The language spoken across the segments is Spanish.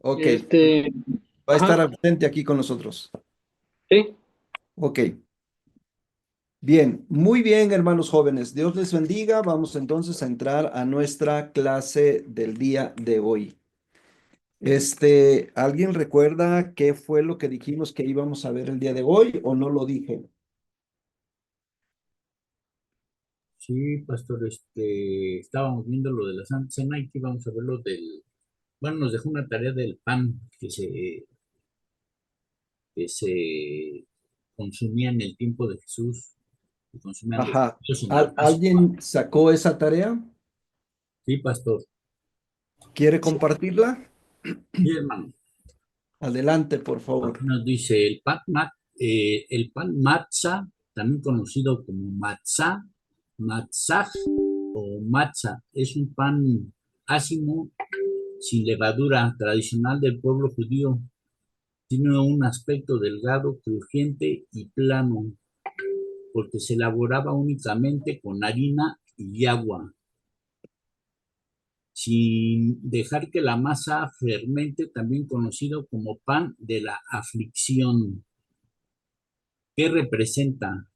Ok, Este, va a estar ajá, ausente aquí con nosotros. sí, Ok, bien, muy bien, hermanos jóvenes. Dios les bendiga. Vamos entonces a entrar a nuestra clase del día de hoy. ¿Alguien recuerda qué fue lo que dijimos que íbamos a ver el día de hoy o no lo dije? Sí, pastor, estábamos viendo lo de la Santa Cena y que íbamos a ver bueno, nos dejó una tarea del pan que se consumía en el tiempo de Jesús, que consumían los Ajá. judíos en la Pascua. ¿Alguien sacó esa tarea? Sí, pastor. ¿Quiere compartirla? Sí, hermano. Adelante, por Aquí favor. nos dice el pan matzah, también conocido como matzah o matzah, es un pan ácimo sin levadura tradicional del pueblo judío. Tiene un aspecto delgado, crujiente y plano, porque se elaboraba únicamente con harina y agua, sin dejar que la masa fermente, también conocido como pan de la aflicción. ¿Qué representa?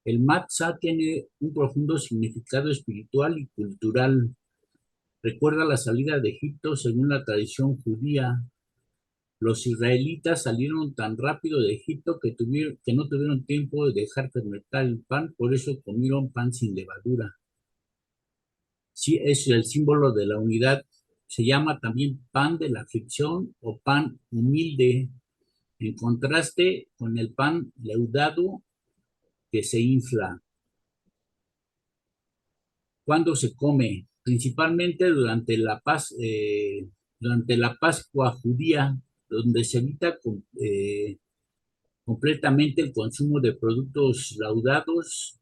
El matzah tiene un profundo significado espiritual y cultural. Recuerda la salida de Egipto según la tradición judía. Los israelitas salieron tan rápido de Egipto que no tuvieron tiempo de dejar fermentar el pan, por eso comieron pan sin levadura. Sí, es el símbolo de la unidad. Se llama también pan de la aflicción o pan humilde, en contraste con el pan leudado que se infla. ¿Cuándo se come? Principalmente durante la Pascua judía, donde se evita completamente el consumo de productos laudados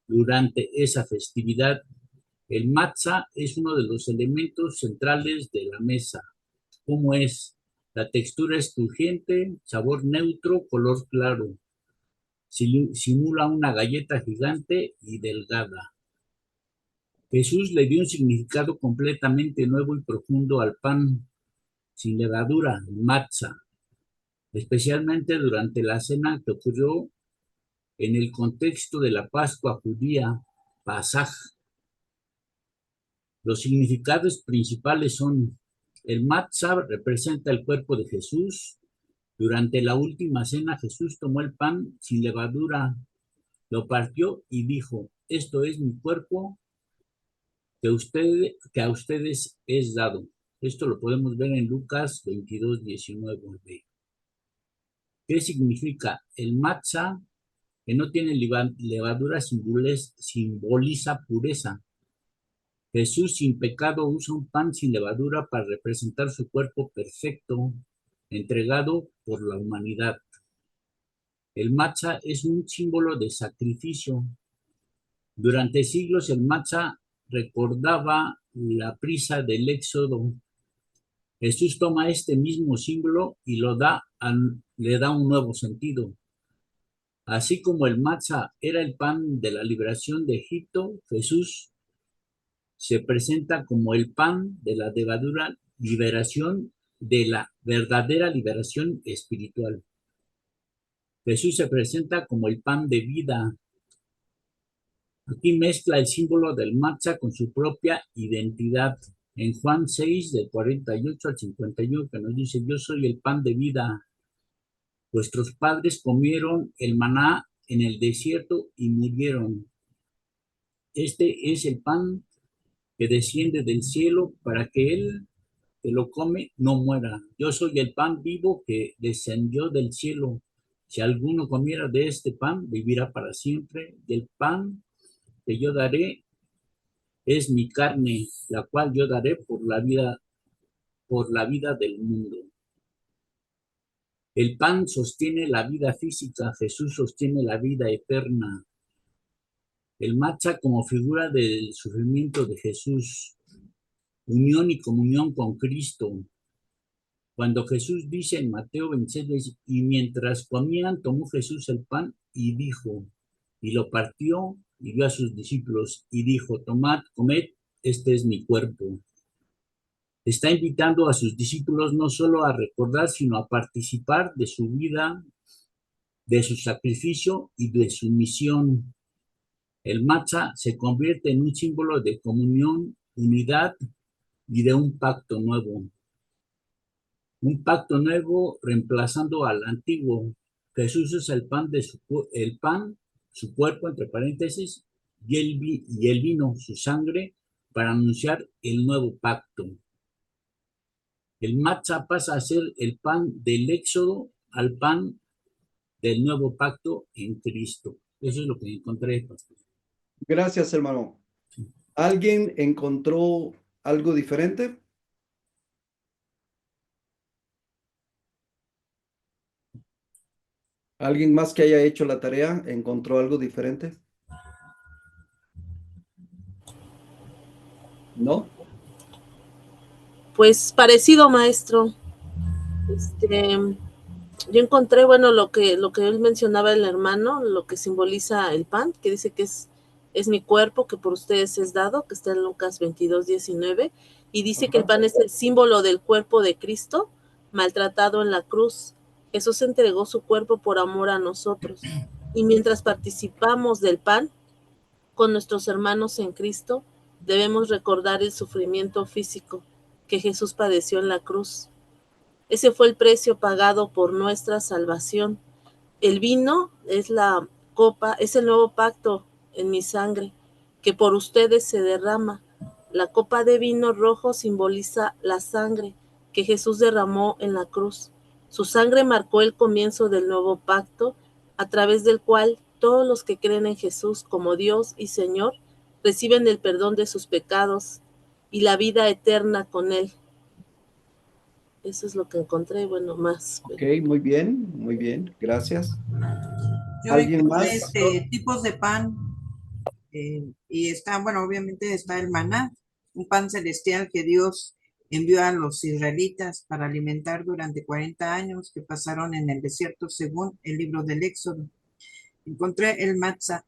durante esa festividad. El matzah es uno de los elementos centrales de la mesa. ¿Cómo es? La textura es crujiente, sabor neutro, color claro. Simula una galleta gigante y delgada. Jesús le dio un significado completamente nuevo y profundo al pan sin levadura, el matzah, especialmente durante la cena que ocurrió en el contexto de la Pascua judía, Pasaj. Los significados principales son: el matzah representa el cuerpo de Jesús. Durante la última cena, Jesús tomó el pan sin levadura, lo partió y dijo: esto es mi cuerpo que a ustedes es dado. Esto lo podemos ver en Lucas 22:19. ¿Qué significa? El matzah, que no tiene levadura, simboliza pureza. Jesús sin pecado usa un pan sin levadura para representar su cuerpo perfecto, entregado por la humanidad. El matzah es un símbolo de sacrificio. Durante siglos el matzah recordaba la prisa del éxodo. Jesús toma este mismo símbolo y le da un nuevo sentido. Así como el matzah era el pan de la liberación de Egipto, Jesús se presenta como el pan de la levadura liberación, de la verdadera liberación espiritual. Jesús se presenta como el pan de vida. Aquí mezcla el símbolo del matzah con su propia identidad. En Juan 6, del 48 al 51, que nos dice: yo soy el pan de vida. Vuestros padres comieron el maná en el desierto y murieron. Este es el pan que desciende del cielo para que él que lo come no muera. Yo soy el pan vivo que descendió del cielo. Si alguno comiera de este pan, vivirá para siempre. Y el pan que yo daré es mi carne, la cual yo daré por la vida del mundo. El pan sostiene la vida física, Jesús sostiene la vida eterna. El matzah como figura del sufrimiento de Jesús, unión y comunión con Cristo. Cuando Jesús dice en Mateo 26, y mientras comían, tomó Jesús el pan y dijo, y lo partió y dio a sus discípulos y dijo: tomad, comed, este es mi cuerpo. Está invitando a sus discípulos no solo a recordar, sino a participar de su vida, de su sacrificio y de su misión. El matza se convierte en un símbolo de comunión, unidad y de un pacto nuevo. Un pacto nuevo reemplazando al antiguo. Jesús es el pan, su cuerpo, entre paréntesis, y el vino, su sangre, para anunciar el nuevo pacto. El matza pasa a ser el pan del éxodo al pan del nuevo pacto en Cristo. Eso es lo que encontré, pastor. Gracias, hermano. ¿Alguien encontró algo diferente? ¿Alguien más que haya hecho la tarea encontró algo diferente? ¿No? Pues parecido, maestro. Este, yo encontré, bueno, lo que él mencionaba el hermano, lo que simboliza el pan, que dice que es mi cuerpo, que por ustedes es dado, que está en Lucas 22:19, y dice que el pan es el símbolo del cuerpo de Cristo, maltratado en la cruz. Jesús entregó su cuerpo por amor a nosotros. Y mientras participamos del pan con nuestros hermanos en Cristo, debemos recordar el sufrimiento físico que Jesús padeció en la cruz. Ese fue el precio pagado por nuestra salvación. El vino es la copa, es el nuevo pacto en mi sangre, que por ustedes se derrama. La copa de vino rojo simboliza la sangre que Jesús derramó en la cruz. Su sangre marcó el comienzo del nuevo pacto, a través del cual todos los que creen en Jesús como Dios y Señor reciben el perdón de sus pecados y la vida eterna con Él. Eso es lo que encontré, bueno, más. Ok, muy bien, gracias. Yo ¿Alguien encontré más, pastor? tipos de pan y está, bueno, obviamente está el maná, un pan celestial que Dios envió a los israelitas para alimentar durante 40 años que pasaron en el desierto según el libro del Éxodo. Encontré el matzá,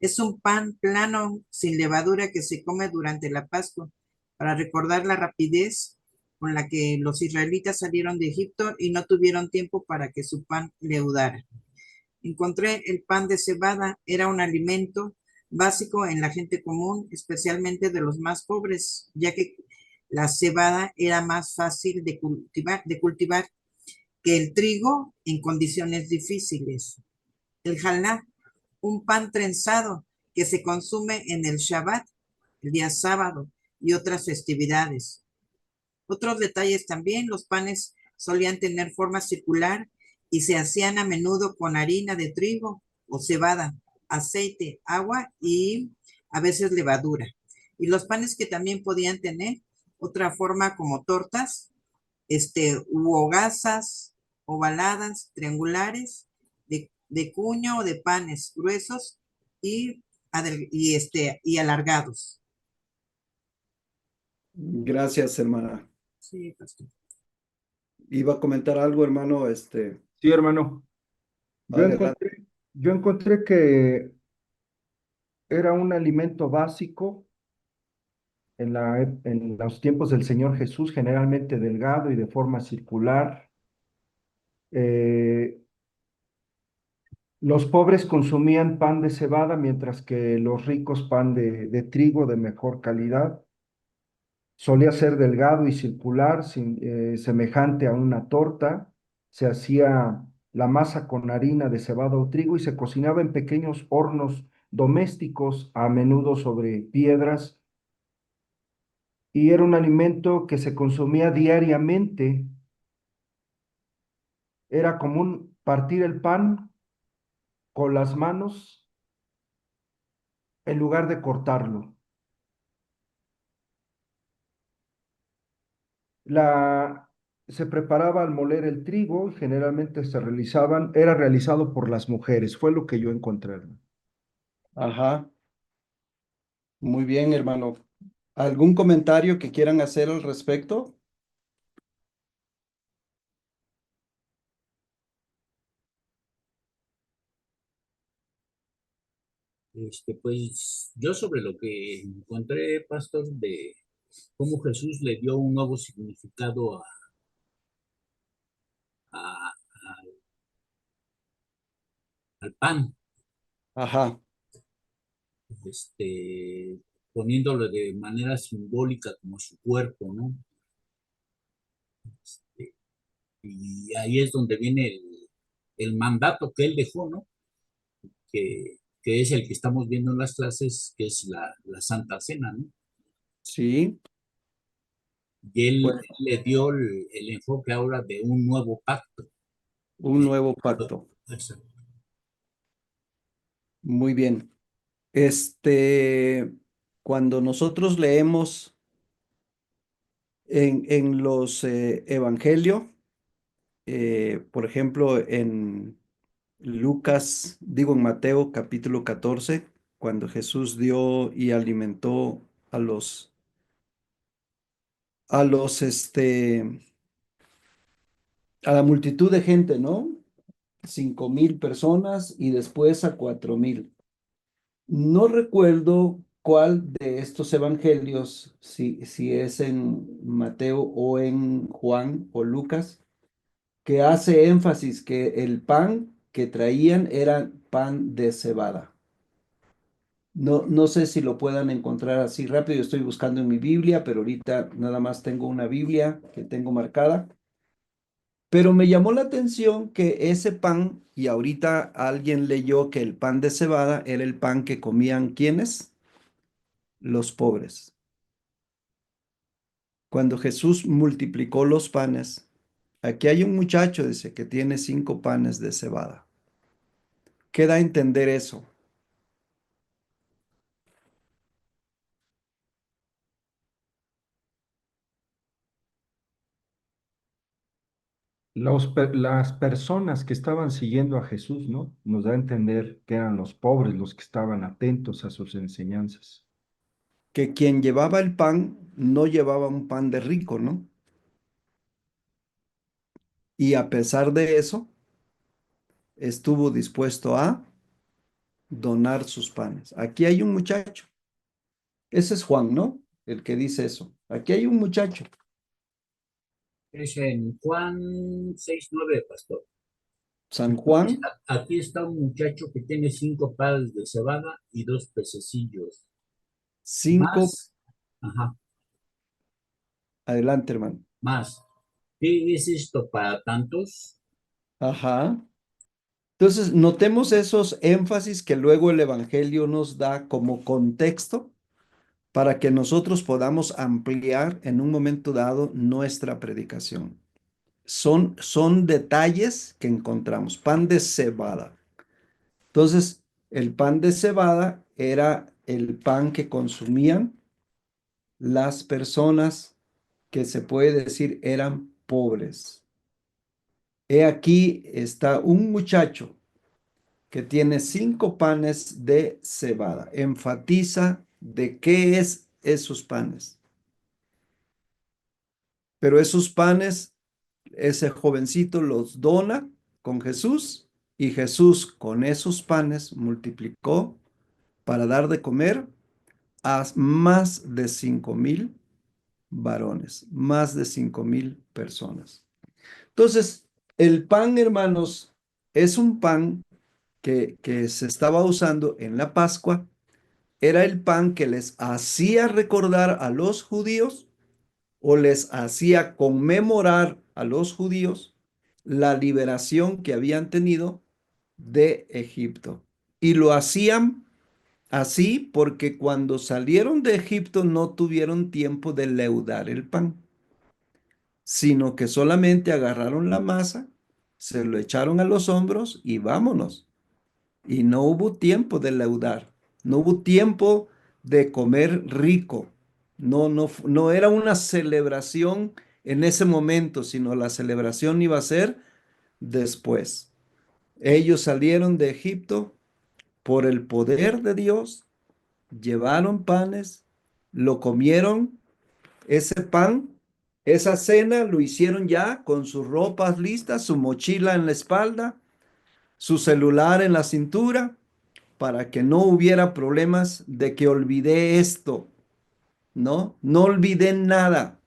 es un pan plano sin levadura que se come durante la Pascua para recordar la rapidez con la que los israelitas salieron de Egipto y no tuvieron tiempo para que su pan leudara. Encontré el pan de cebada, era un alimento básico en la gente común, especialmente de los más pobres, ya que la cebada era más fácil de cultivar que el trigo en condiciones difíciles. El jalná, un pan trenzado que se consume en el Shabbat, el día sábado y otras festividades. Otros detalles también, los panes solían tener forma circular y se hacían a menudo con harina de trigo o cebada, aceite, agua y a veces levadura. Y los panes que también podían tener otra forma como tortas, u hogazas, ovaladas, triangulares, de cuña o de panes gruesos y, y alargados. Gracias, hermana. Sí, pastor. ¿Iba a comentar algo, hermano? Sí, hermano. Yo Adelante. encontré, yo encontré que era un alimento básico en los tiempos del Señor Jesús, generalmente delgado y de forma circular. Eh, los pobres consumían pan de cebada, mientras que los ricos pan de trigo de mejor calidad. Solía ser delgado y circular, semejante a una torta. Se hacía la masa con harina de cebada o trigo y se cocinaba en pequeños hornos domésticos, a menudo sobre piedras, y era un alimento que se consumía diariamente. Era común partir el pan con las manos en lugar de cortarlo. La, Se preparaba al moler el trigo y generalmente era realizado por las mujeres, fue lo que yo encontré. Ajá, muy bien, hermano. ¿Algún comentario que quieran hacer al respecto? Pues yo sobre lo que encontré, pastor, cómo Jesús le dio un nuevo significado a- al pan, Ajá, este, poniéndolo de manera simbólica como su cuerpo, ¿no? Este, y ahí es donde viene el mandato que él dejó, ¿no? Que es el que estamos viendo en las clases, que es la Santa Cena, ¿no? sí, Y él bueno, le dio el enfoque ahora de un nuevo pacto. un nuevo pacto. Exacto. Muy bien. Cuando nosotros leemos en los evangelios, por ejemplo, en Lucas, digo en Mateo capítulo 14, cuando Jesús dio y alimentó a a los, a la multitud de gente, ¿no? 5,000 personas y después a 4,000. No recuerdo cuál de estos evangelios, si es en Mateo o en Juan o Lucas, que hace énfasis que el pan que traían era pan de cebada. No, no sé si lo puedan encontrar así rápido. Yo estoy buscando en mi Biblia, pero ahorita nada más tengo una Biblia que tengo marcada. Pero me llamó la atención que ese pan, y ahorita alguien leyó que el pan de cebada era el pan que comían ¿quiénes? Los pobres. Cuando Jesús multiplicó los panes, aquí hay un muchacho, dice, que tiene 5 panes de cebada. ¿Qué da a entender eso? Las personas que estaban siguiendo a Jesús, ¿no? Nos da a entender que eran los pobres los que estaban atentos a sus enseñanzas. Que quien llevaba el pan no llevaba un pan de rico, ¿no? Y a pesar de eso, estuvo dispuesto a donar sus panes. Aquí hay un muchacho. Ese es Juan, ¿no? El que dice eso. Aquí hay un muchacho. Es en Juan 6:9, pastor. San Juan, Aquí está un muchacho que tiene 5 panes de cebada y 2 pececillos. 5. Más, ajá, Adelante, hermano. más. ¿Qué es esto para tantos? Ajá. Entonces, notemos esos énfasis que luego el Evangelio nos da como contexto para que nosotros podamos ampliar en un momento dado nuestra predicación. Son detalles que encontramos. Pan de cebada. Entonces, el pan de cebada era el pan que consumían las personas que se puede decir eran pobres. He aquí está un muchacho que tiene 5 panes de cebada. Enfatiza de qué es esos panes. Pero esos panes, ese jovencito los dona con Jesús y Jesús con esos panes multiplicó para dar de comer a más de 5,000 varones, más de 5,000 personas. Entonces, el pan, hermanos, es un pan que se estaba usando en la Pascua. Era el pan que les hacía recordar a los judíos o les hacía conmemorar a los judíos la liberación que habían tenido de Egipto. Y lo hacían así porque cuando salieron de Egipto no tuvieron tiempo de leudar el pan, sino que solamente agarraron la masa, se lo echaron a los hombros y vámonos. Y no hubo tiempo de leudar, no hubo tiempo de comer rico. No era una celebración en ese momento, sino la celebración iba a ser después. Ellos salieron de Egipto por el poder de Dios, llevaron panes, lo comieron, ese pan, esa cena lo hicieron ya con sus ropas listas, su mochila en la espalda, su celular en la cintura, para que no hubiera problemas de que olvidé esto. ¿no? No olvidé nada,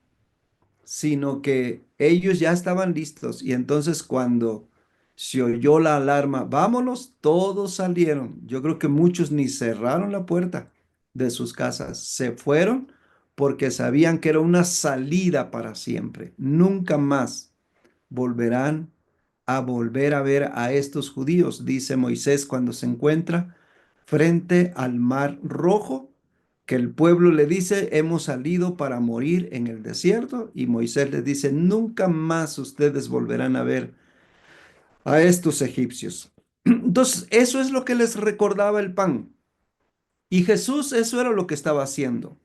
sino que ellos ya estaban listos y entonces cuando se oyó la alarma, vámonos, todos salieron. Yo creo que muchos ni cerraron la puerta de sus casas, se fueron porque sabían que era una salida para siempre. Nunca más volverán a volver a ver a estos judíos, dice Moisés cuando se encuentra frente al mar rojo, que el pueblo le dice, hemos salido para morir en el desierto, y Moisés les dice, nunca más ustedes volverán a ver a estos egipcios. Entonces, eso es lo que les recordaba el pan. Y Jesús eso era lo que estaba haciendo,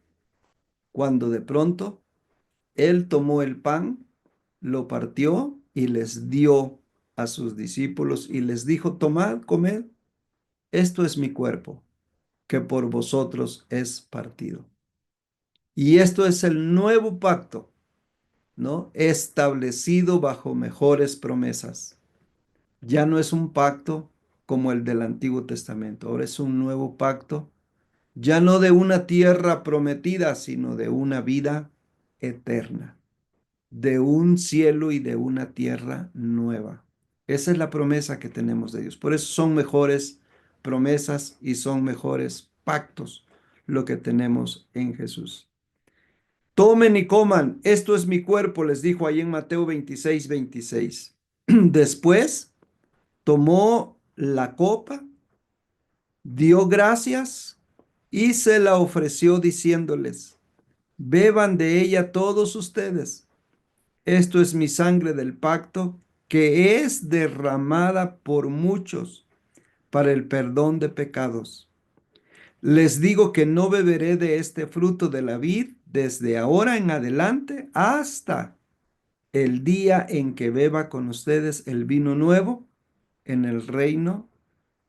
cuando de pronto él tomó el pan, lo partió y les dio a sus discípulos y les dijo, tomad, comed, esto es mi cuerpo, que por vosotros es partido. Y esto es el nuevo pacto, ¿no? Establecido bajo mejores promesas. Ya no es un pacto como el del Antiguo Testamento, ahora es un nuevo pacto, ya no de una tierra prometida, sino de una vida eterna, de un cielo y de una tierra nueva. Esa es la promesa que tenemos de Dios. Por eso son mejores promesas y son mejores pactos lo que tenemos en Jesús. Tomen y coman, esto es mi cuerpo, les dijo ahí en Mateo 26:26. Después tomó la copa, dio gracias y se la ofreció diciéndoles, beban de ella todos ustedes. Esto es mi sangre del pacto que es derramada por muchos para el perdón de pecados. Les digo que no beberé de este fruto de la vid desde ahora en adelante hasta el día en que beba con ustedes el vino nuevo en el reino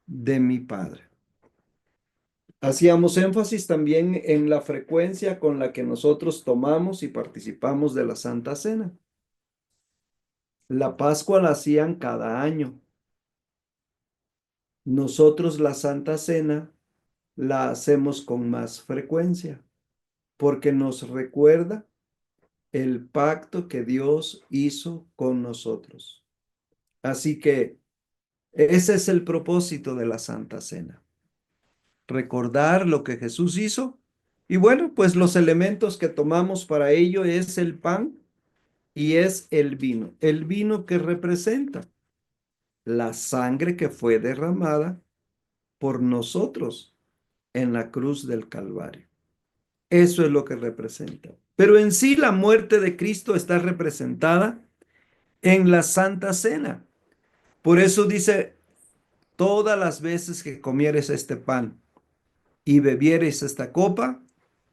de mi Padre. Hacíamos énfasis también en la frecuencia con la que nosotros tomamos y participamos de la Santa Cena. La Pascua la hacían cada año. Nosotros la Santa Cena la hacemos con más frecuencia porque nos recuerda el pacto que Dios hizo con nosotros. Así que ese es el propósito de la Santa Cena, recordar lo que Jesús hizo. Y bueno, pues los elementos que tomamos para ello es el pan y es el vino que representa la sangre que fue derramada por nosotros en la cruz del Calvario. Eso es lo que representa. Pero en sí la muerte de Cristo está representada en la Santa Cena. Por eso dice, todas las veces que comieres este pan y bebiereis esta copa,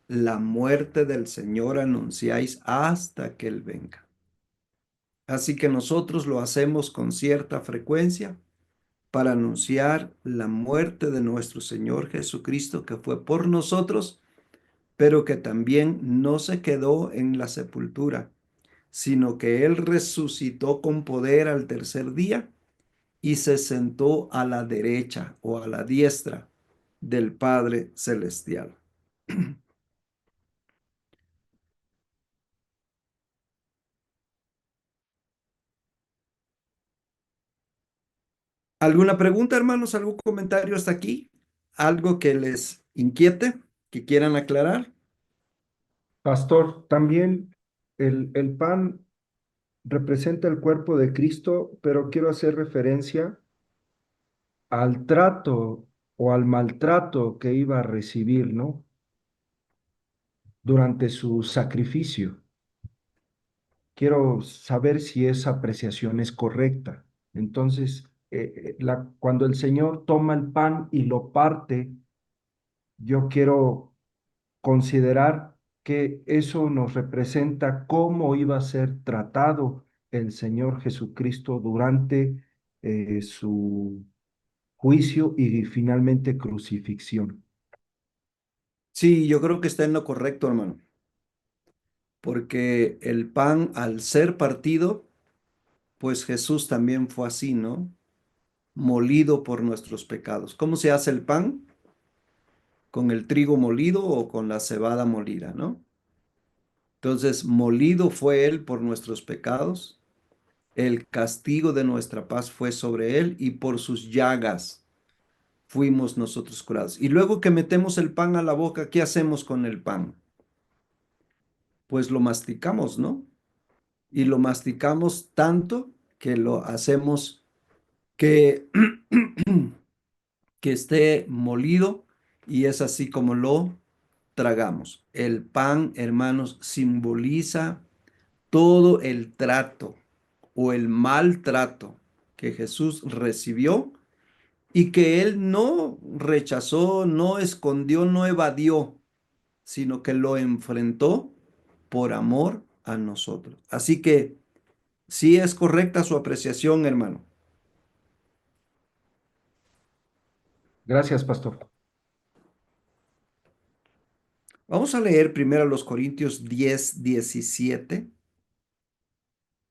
la muerte del Señor anunciáis hasta que Él venga. Así que nosotros lo hacemos con cierta frecuencia para anunciar la muerte de nuestro Señor Jesucristo, que fue por nosotros, pero que también no se quedó en la sepultura, sino que Él resucitó con poder al tercer día y se sentó a la derecha o a la diestra del Padre Celestial. ¿Alguna pregunta, hermanos? ¿Algún comentario hasta aquí? ¿Algo que les inquiete, que quieran aclarar? Pastor, también el pan representa el cuerpo de Cristo, pero quiero hacer referencia al trato o al maltrato que iba a recibir, ¿no? Durante su sacrificio. Quiero saber si esa apreciación es correcta. Entonces, cuando el Señor toma el pan y lo parte, yo quiero considerar que eso nos representa cómo iba a ser tratado el Señor Jesucristo durante su juicio y finalmente crucifixión. Sí, yo creo que está en lo correcto, hermano, porque el pan al ser partido, pues Jesús también fue así, ¿no? Molido por nuestros pecados. ¿Cómo se hace el pan? Con el trigo molido o con la cebada molida, ¿no? Entonces, molido fue él por nuestros pecados, el castigo de nuestra paz fue sobre él y por sus llagas fuimos nosotros curados. Y luego que metemos el pan a la boca, ¿qué hacemos con el pan? Pues lo masticamos, ¿no? Y lo masticamos tanto que lo hacemos que, que esté molido y es así como lo tragamos. El pan, hermanos, simboliza todo el trato o el maltrato que Jesús recibió y que él no rechazó, no escondió, no evadió, sino que lo enfrentó por amor a nosotros. Así que sí es correcta su apreciación, hermano. Gracias, pastor. Vamos a leer primero los Corintios 10:17.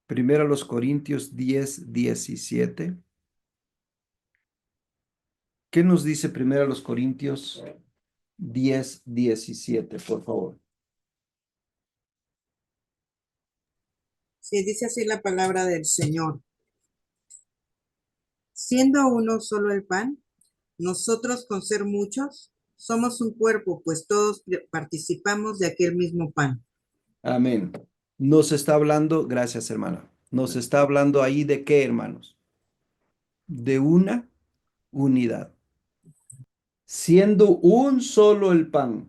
Primero los Corintios 10:17. ¿Qué nos dice primero los Corintios 10:17, por favor? Sí, dice así la palabra del Señor. Siendo uno solo el pan, nosotros con ser muchos, somos un cuerpo, pues todos participamos de aquel mismo pan. Amén. Nos está hablando, gracias hermana, nos está hablando ahí de qué, hermanos? De una unidad. Siendo un solo el pan,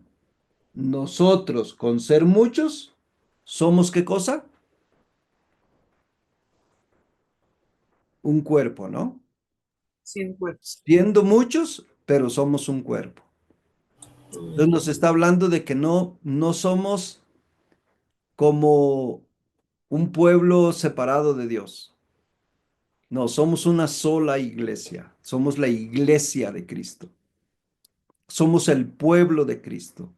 nosotros con ser muchos, ¿somos qué cosa? Un cuerpo, ¿no? Sí, un cuerpo. Siendo muchos, pero somos un cuerpo. Entonces nos está hablando de que no somos como un pueblo separado de Dios. No, somos una sola iglesia. Somos la iglesia de Cristo. Somos el pueblo de Cristo.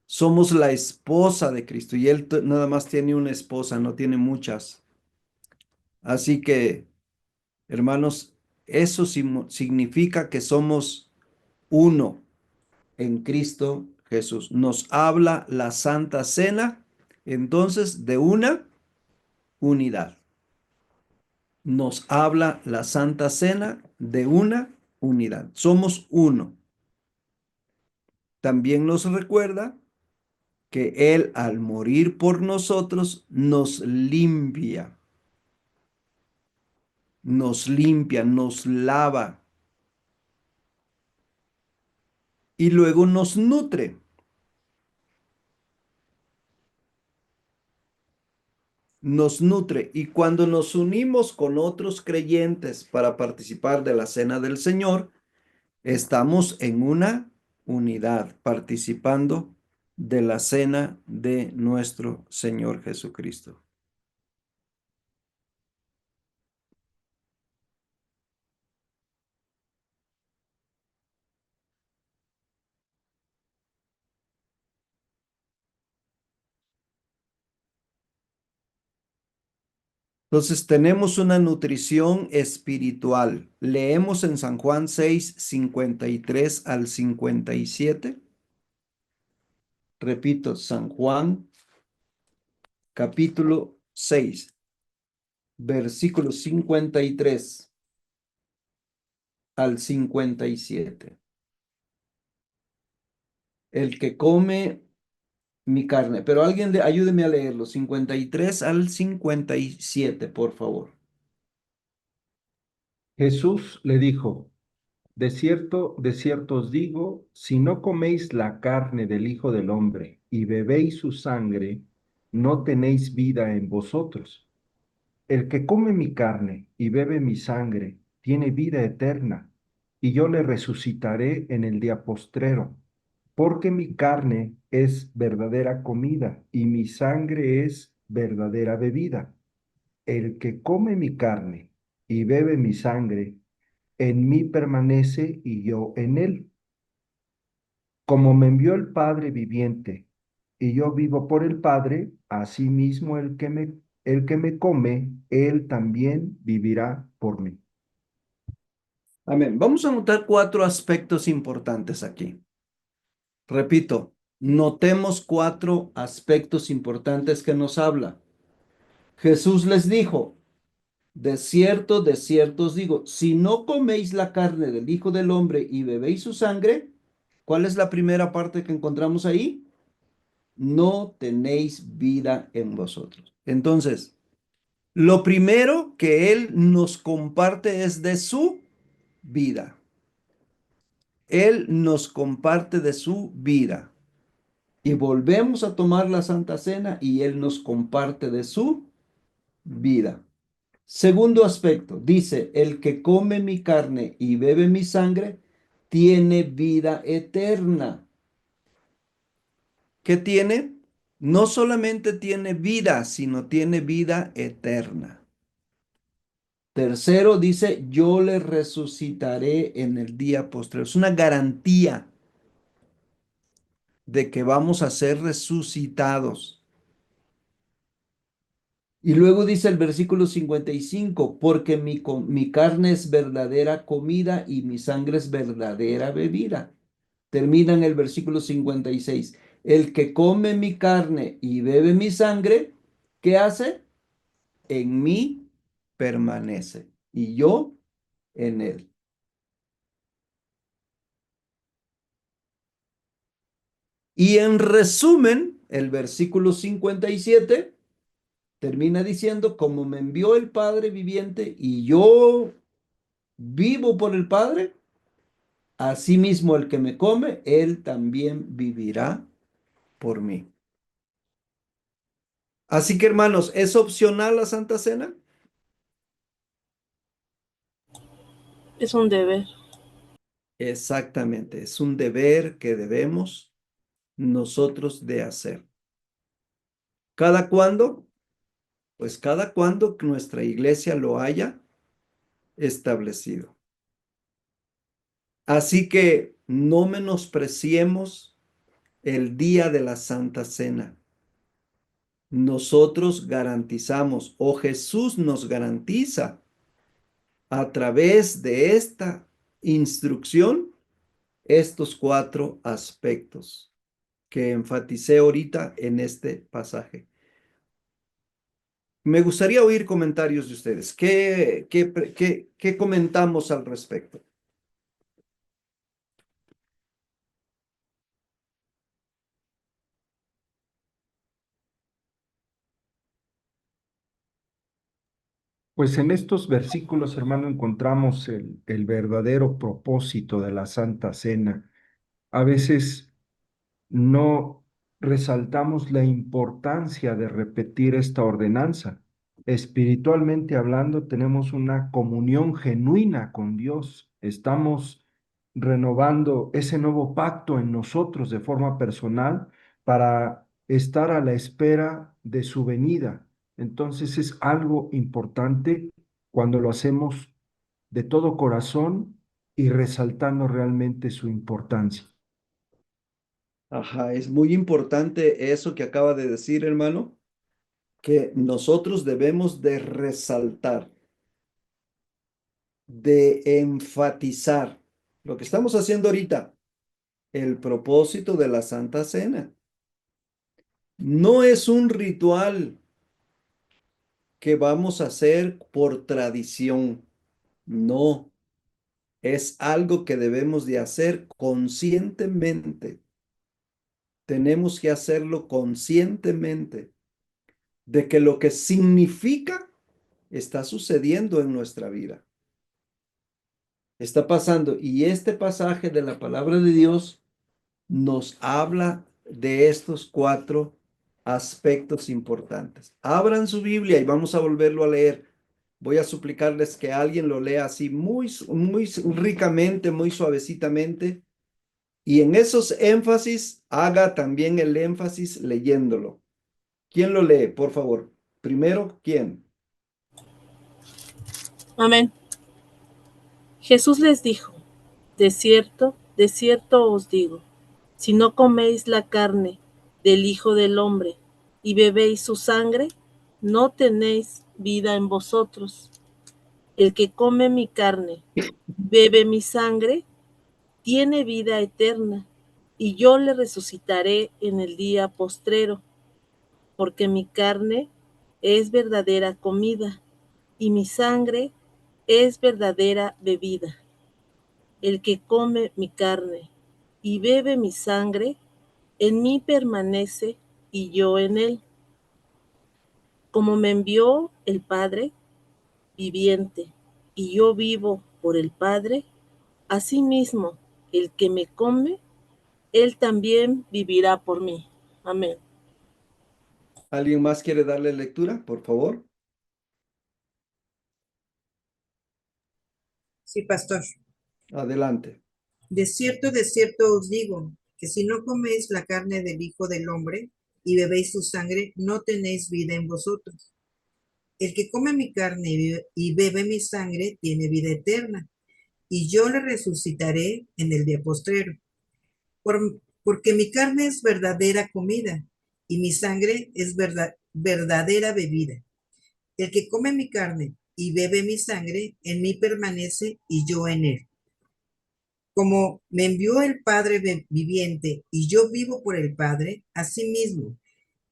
Somos la esposa de Cristo. Y Él nada más tiene una esposa, no tiene muchas. Así que, hermanos, eso significa que somos uno en Cristo Jesús. Nos habla la Santa Cena, entonces, de una unidad. Nos habla la Santa Cena de una unidad. Somos uno. También nos recuerda que Él al morir por nosotros limpia, nos lava y luego nos nutre. Nos nutre y cuando nos unimos con otros creyentes para participar de la cena del Señor, estamos en una unidad, participando de la cena de nuestro Señor Jesucristo. Entonces tenemos una nutrición espiritual. Leemos en San Juan 6:53 al 57. Repito, San Juan capítulo 6, versículo 53 al 57. El que come mi carne, pero alguien ayúdeme a leerlo, 53 al 57, por favor. Jesús le dijo, de cierto os digo, si no coméis la carne del Hijo del Hombre y bebéis su sangre, no tenéis vida en vosotros. El que come mi carne y bebe mi sangre tiene vida eterna, y yo le resucitaré en el día postrero, porque mi carne es verdadera comida y mi sangre es verdadera bebida. El que come mi carne y bebe mi sangre, en mí permanece y yo en él. Como me envió el Padre viviente y yo vivo por el Padre, asimismo el que me come, él también vivirá por mí. Amén. Vamos a notar 4 aspectos importantes aquí. Repito, Notemos 4 aspectos importantes que nos habla. Jesús les dijo, de cierto os digo, si no coméis la carne del Hijo del Hombre y bebéis su sangre, ¿cuál es la primera parte que encontramos ahí? No tenéis vida en vosotros. Entonces, lo primero que Él nos comparte es de su vida. Él nos comparte de su vida. Y volvemos a tomar la Santa Cena y Él nos comparte de su vida. Segundo aspecto, dice, el que come mi carne y bebe mi sangre, tiene vida eterna. ¿Qué tiene? No solamente tiene vida, sino tiene vida eterna. Tercero, dice, yo le resucitaré en el día postrero. Es una garantía de que vamos a ser resucitados. Y luego dice el versículo 55, porque mi carne es verdadera comida y mi sangre es verdadera bebida. Termina en el versículo 56. El que come mi carne y bebe mi sangre, ¿qué hace? En mí permanece y yo en él. Y en resumen, el versículo 57 termina diciendo, como me envió el Padre viviente y yo vivo por el Padre, asimismo el que me come, él también vivirá por mí. Así que hermanos, ¿es opcional la Santa Cena? Es un deber. Exactamente, es un deber que debemos nosotros de hacer. ¿Cada cuándo? Pues cada cuando nuestra iglesia lo haya establecido. Así que no menospreciemos el día de la Santa Cena. Nosotros garantizamos, o Jesús nos garantiza a través de esta instrucción, estos 4 aspectos que enfaticé ahorita en este pasaje. Me gustaría oír comentarios de ustedes. ¿Qué comentamos al respecto? Pues en estos versículos, hermano, encontramos el verdadero propósito de la Santa Cena. A veces no resaltamos la importancia de repetir esta ordenanza. Espiritualmente hablando, tenemos una comunión genuina con Dios. Estamos renovando ese nuevo pacto en nosotros de forma personal para estar a la espera de su venida. Entonces es algo importante cuando lo hacemos de todo corazón y resaltando realmente su importancia. Ajá, es muy importante eso que acaba de decir, hermano, que nosotros debemos de resaltar, de enfatizar lo que estamos haciendo ahorita, el propósito de la Santa Cena. No es un ritual que vamos a hacer por tradición, no, es algo que debemos de hacer conscientemente. Tenemos que hacerlo conscientemente de que lo que significa está sucediendo en nuestra vida. Está pasando. Y este pasaje de la palabra de Dios nos habla de estos 4 aspectos importantes. Abran su Biblia y vamos a volverlo a leer. Voy a suplicarles que alguien lo lea así muy, muy ricamente, muy suavecitamente. Y en esos énfasis, haga también el énfasis leyéndolo. ¿Quién lo lee, por favor? Primero, ¿quién? Amén. Jesús les dijo, de cierto os digo, si no coméis la carne del Hijo del Hombre y bebéis su sangre, no tenéis vida en vosotros. El que come mi carne, bebe mi sangre, tiene vida eterna, y yo le resucitaré en el día postrero, porque mi carne es verdadera comida, y mi sangre es verdadera bebida. El que come mi carne y bebe mi sangre, en mí permanece y yo en él. Como me envió el Padre viviente, y yo vivo por el Padre, asimismo el que me come, él también vivirá por mí. Amén. ¿Alguien más quiere darle lectura, por favor? Sí, pastor. Adelante. De cierto os digo, que si no coméis la carne del Hijo del Hombre y bebéis su sangre, no tenéis vida en vosotros. El que come mi carne y bebe mi sangre tiene vida eterna, y yo le resucitaré en el día postrero. Porque mi carne es verdadera comida, y mi sangre es verdadera bebida. El que come mi carne y bebe mi sangre, en mí permanece y yo en él. Como me envió el Padre viviente y yo vivo por el Padre, asimismo,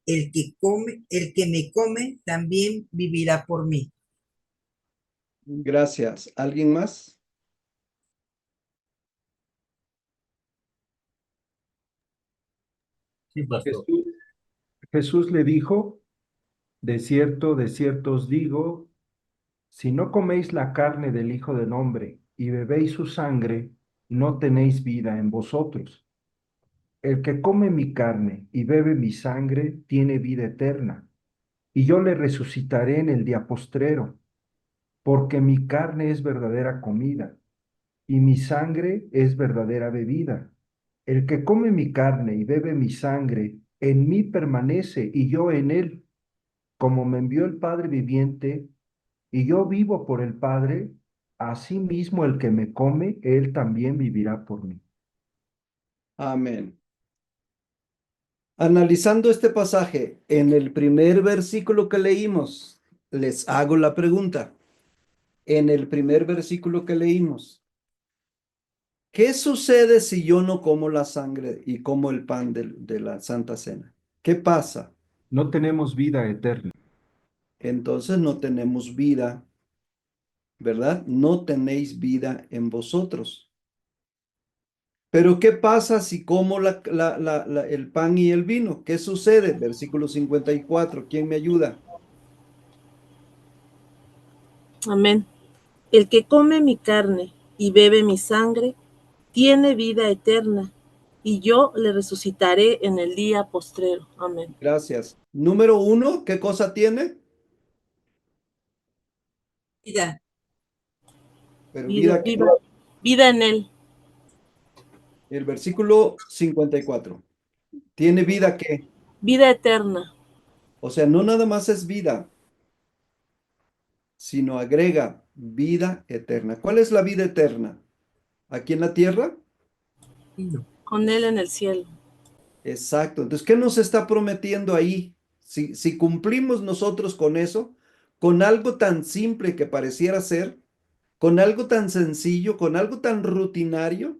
el que me come, también vivirá por mí. Gracias. ¿Alguien más? Sí, pastor. Jesús, Jesús le dijo, de cierto os digo, si no coméis la carne del Hijo del Hombre y bebéis su sangre, no tenéis vida en vosotros. El que come mi carne y bebe mi sangre tiene vida eterna, y yo le resucitaré en el día postrero, porque mi carne es verdadera comida y mi sangre es verdadera bebida. El que come mi carne y bebe mi sangre, en mí permanece y yo en él, como me envió el Padre viviente, y yo vivo por el Padre, asimismo el que me come, él también vivirá por mí. Amén. Analizando este pasaje, en el primer versículo que leímos, les hago la pregunta. En el primer versículo que leímos, ¿qué sucede si yo no como la sangre y como el pan de la Santa Cena? ¿Qué pasa? No tenemos vida eterna. Entonces no tenemos vida, ¿verdad? No tenéis vida en vosotros. Pero ¿qué pasa si como el pan y el vino? ¿Qué sucede? Versículo 54. ¿Quién me ayuda? Amén. El que come mi carne y bebe mi sangre tiene vida eterna, y yo le resucitaré en el día postrero. Amén. Gracias. Número uno, ¿qué cosa tiene? Vida, Pero Vida, vida, ¿qué? vida, vida en él, El versículo 54. ¿Tiene vida qué? vida eterna. O sea, no nada más es vida, sino agrega vida eterna. ¿Cuál es la vida eterna? ¿Aquí en la tierra? Con él en el cielo. Exacto. Entonces, ¿qué nos está prometiendo ahí? Si cumplimos nosotros con eso, con algo tan simple que pareciera ser, con algo tan sencillo, con algo tan rutinario,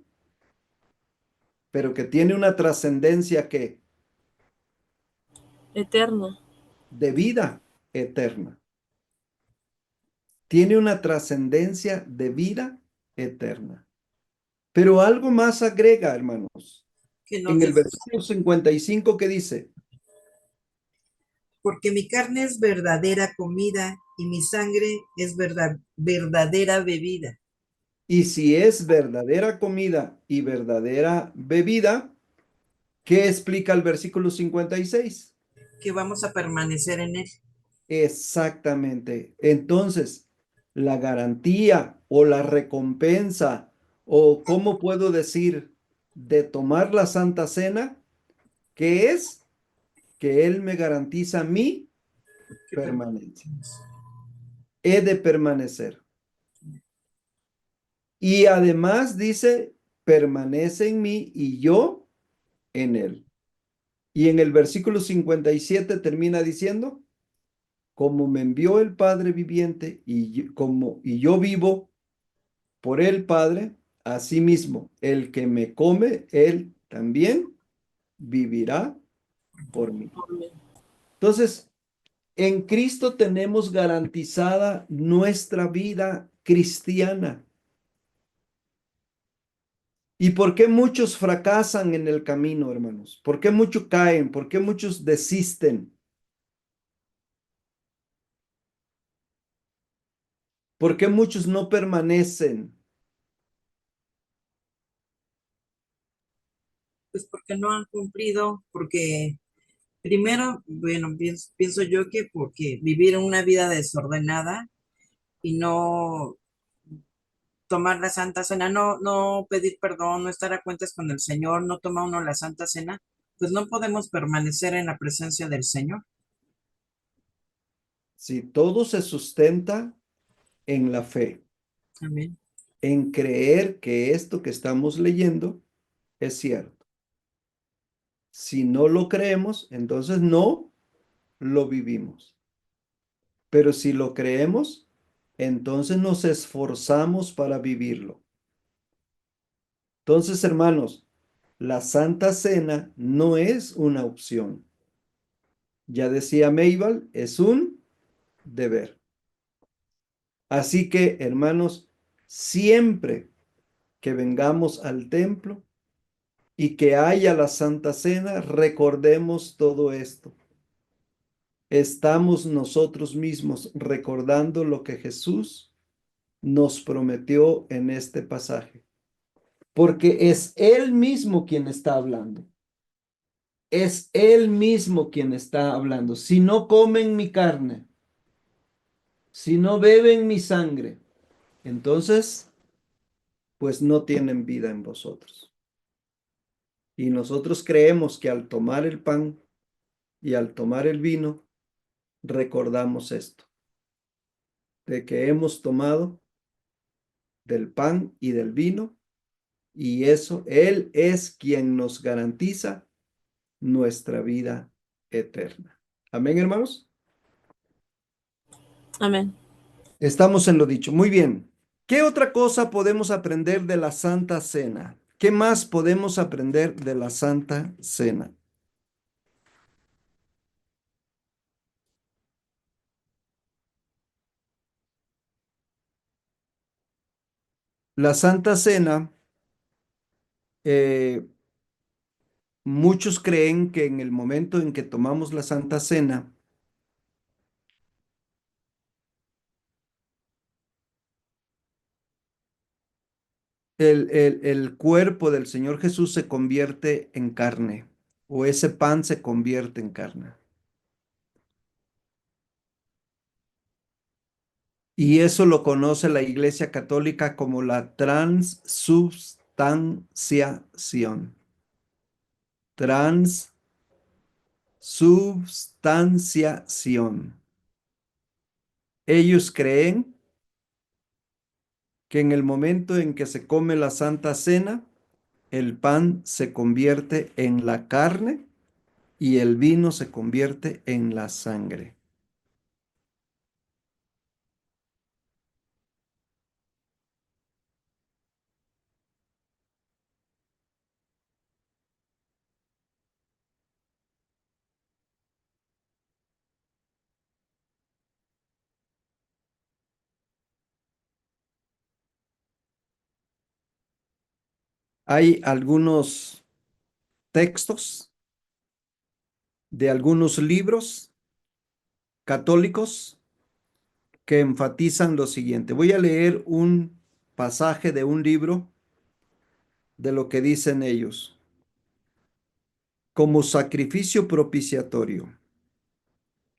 pero que tiene una trascendencia que Eterna. de vida eterna. Tiene una trascendencia de vida eterna. Pero algo más agrega, hermanos. que nos En el resucita. versículo 55, ¿qué dice? Porque mi carne es verdadera comida y mi sangre es verdadera bebida. Y si es verdadera comida y verdadera bebida, ¿qué explica el versículo 56? Que vamos a permanecer en él. Exactamente. Entonces, la garantía o la recompensa o cómo puedo decir de tomar la Santa Cena, ¿qué es? Que Él me garantiza mi Que permanencia. He de permanecer. Y además dice, permanece en mí y yo en Él. Y en el versículo 57 termina diciendo, como me envió el Padre viviente y yo vivo por el Padre, asimismo, el que me come, él también vivirá por mí. Amén. Entonces, en Cristo tenemos garantizada nuestra vida cristiana. ¿Y por qué muchos fracasan en el camino, hermanos? ¿Por qué muchos caen? ¿Por qué muchos desisten? ¿Por qué muchos no permanecen? Pues porque no han cumplido, porque primero, bueno, pienso yo que porque vivir una vida desordenada y no tomar la Santa Cena, no pedir perdón, no estar a cuentas con el Señor, no toma uno la Santa Cena, pues no podemos permanecer en la presencia del Señor. Si todo se sustenta en la fe, Amén. en creer que esto que estamos leyendo es cierto. Si no lo creemos, entonces no lo vivimos. Pero si lo creemos, entonces nos esforzamos para vivirlo. Entonces, hermanos, la Santa Cena no es una opción. Ya decía Mabel, es un deber. Así que, hermanos, siempre que vengamos al templo y que haya la Santa Cena, recordemos todo esto. Estamos nosotros mismos recordando lo que Jesús nos prometió en este pasaje, porque es Él mismo quien está hablando. Es Él mismo quien está hablando. Si no comen mi carne, si no beben mi sangre, entonces, pues no tienen vida en vosotros. Y nosotros creemos que al tomar el pan y al tomar el vino, recordamos esto, de que hemos tomado del pan y del vino, y eso, Él es quien nos garantiza nuestra vida eterna. Amén, hermanos. Amén. Estamos en lo dicho. Muy bien. ¿Qué otra cosa podemos aprender de la Santa Cena? ¿Qué más podemos aprender de la Santa Cena? La Santa Cena, eh, muchos creen que en el momento en que tomamos la Santa Cena, el cuerpo del Señor Jesús se convierte en carne, o ese pan se convierte en carne. Y eso lo conoce la Iglesia Católica como la transubstanciación. Transubstanciación. Ellos creen que en el momento en que se come la Santa Cena, el pan se convierte en la carne y el vino se convierte en la sangre. Hay algunos textos de algunos libros católicos que enfatizan lo siguiente. Voy a leer un pasaje de un libro de lo que dicen ellos. Como sacrificio propiciatorio.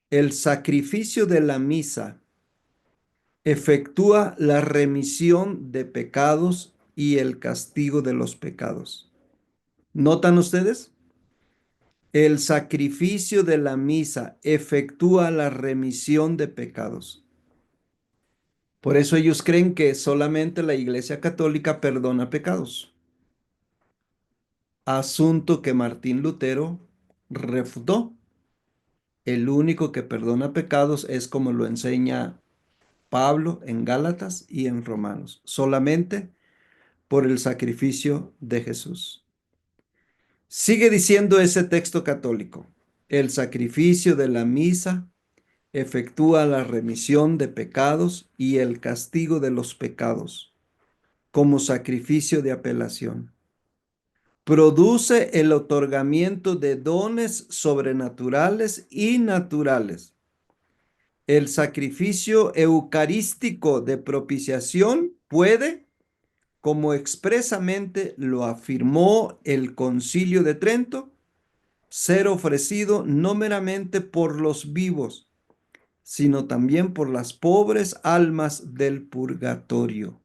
El sacrificio de la misa efectúa la remisión de pecados y el castigo de los pecados. ¿Notan ustedes? El sacrificio de la misa efectúa la remisión de pecados. Por eso ellos creen que solamente la Iglesia Católica perdona pecados. Asunto que Martín Lutero refutó. El único que perdona pecados es como lo enseña Pablo en Gálatas y en Romanos, solamente por el sacrificio de Jesús. Sigue diciendo ese texto católico. El sacrificio de la misa efectúa la remisión de pecados y el castigo de los pecados como sacrificio de apelación. Produce el otorgamiento de dones sobrenaturales y naturales. El sacrificio eucarístico de propiciación puede, como expresamente lo afirmó el Concilio de Trento, ser ofrecido no meramente por los vivos, sino también por las pobres almas del purgatorio.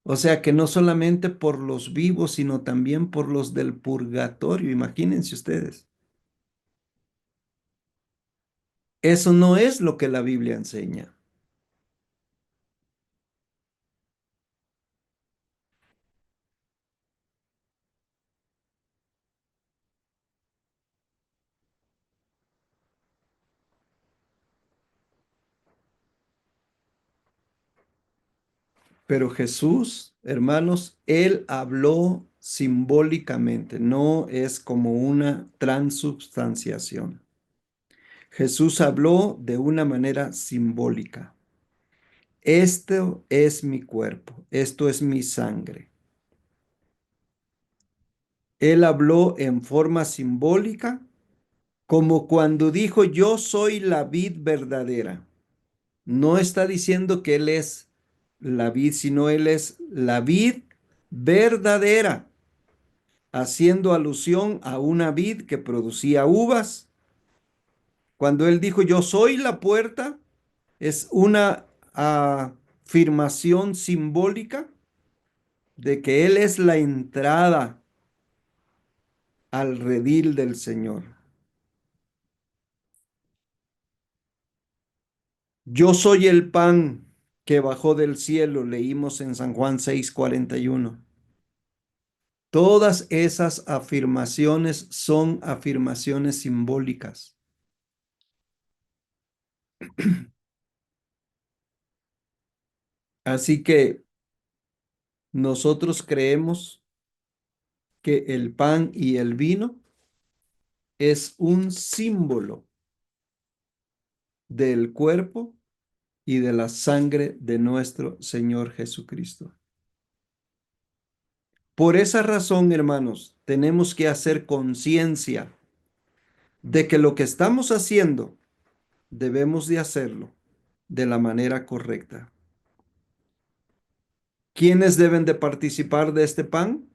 O sea que no solamente por los vivos, sino también por los del purgatorio. Imagínense ustedes. Eso no es lo que la Biblia enseña. Pero Jesús, hermanos, él habló simbólicamente, no es como una transubstanciación. Jesús habló de una manera simbólica. Esto es mi cuerpo, esto es mi sangre. Él habló en forma simbólica, como cuando dijo, yo soy la vid verdadera. No está diciendo que Él es la vid, sino Él es la vid verdadera, haciendo alusión a una vid que producía uvas. Cuando Él dijo, yo soy la puerta, es una afirmación simbólica de que Él es la entrada al redil del Señor. Yo soy el pan que bajó del cielo, leímos en San Juan 6:41. Todas esas afirmaciones son afirmaciones simbólicas. Así que nosotros creemos que el pan y el vino es un símbolo del cuerpo y de la sangre de nuestro Señor Jesucristo. Por esa razón, hermanos, tenemos que hacer conciencia de que lo que estamos haciendo debemos de hacerlo de la manera correcta. ¿Quiénes deben de participar de este pan?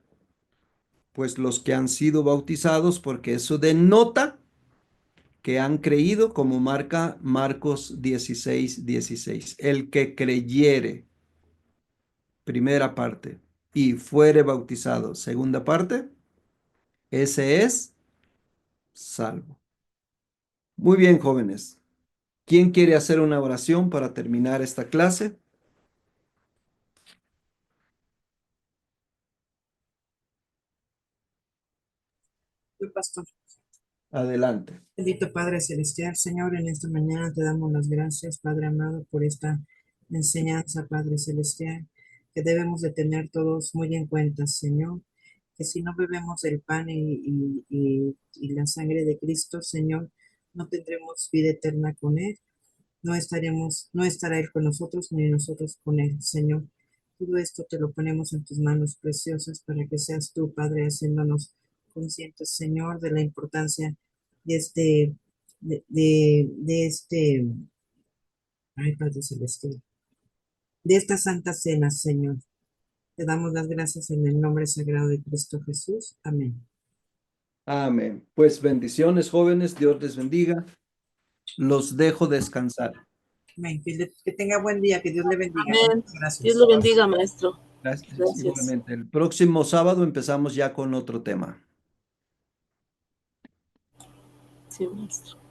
Pues los que han sido bautizados, porque eso denota que han creído, como marca Marcos 16:16. El que creyere, primera parte, y fuere bautizado, segunda parte, ese es salvo. Muy bien, jóvenes. ¿Quién quiere hacer una oración para terminar esta clase? Yo, pastor. Adelante. Bendito Padre Celestial, Señor, en esta mañana te damos las gracias, Padre amado, por esta enseñanza, Padre Celestial, que debemos de tener todos muy en cuenta, Señor, que si no bebemos el pan y la sangre de Cristo, Señor, no tendremos vida eterna con Él, no estará Él con nosotros, ni nosotros con Él, Señor. Todo esto te lo ponemos en tus manos preciosas para que seas tú, Padre, haciéndonos conscientes, Señor, de la importancia de este, ay, Padre Celestial, de esta Santa Cena, Señor. Te damos las gracias en el nombre sagrado de Cristo Jesús. Amén. Amén. Pues bendiciones, jóvenes. Dios les bendiga. Los dejo descansar. Amén. Que tenga buen día, que Dios le bendiga. Amén. Gracias. Dios lo bendiga, maestro. Gracias. Gracias. Igualmente. El próximo sábado empezamos ya con otro tema. Sí, maestro.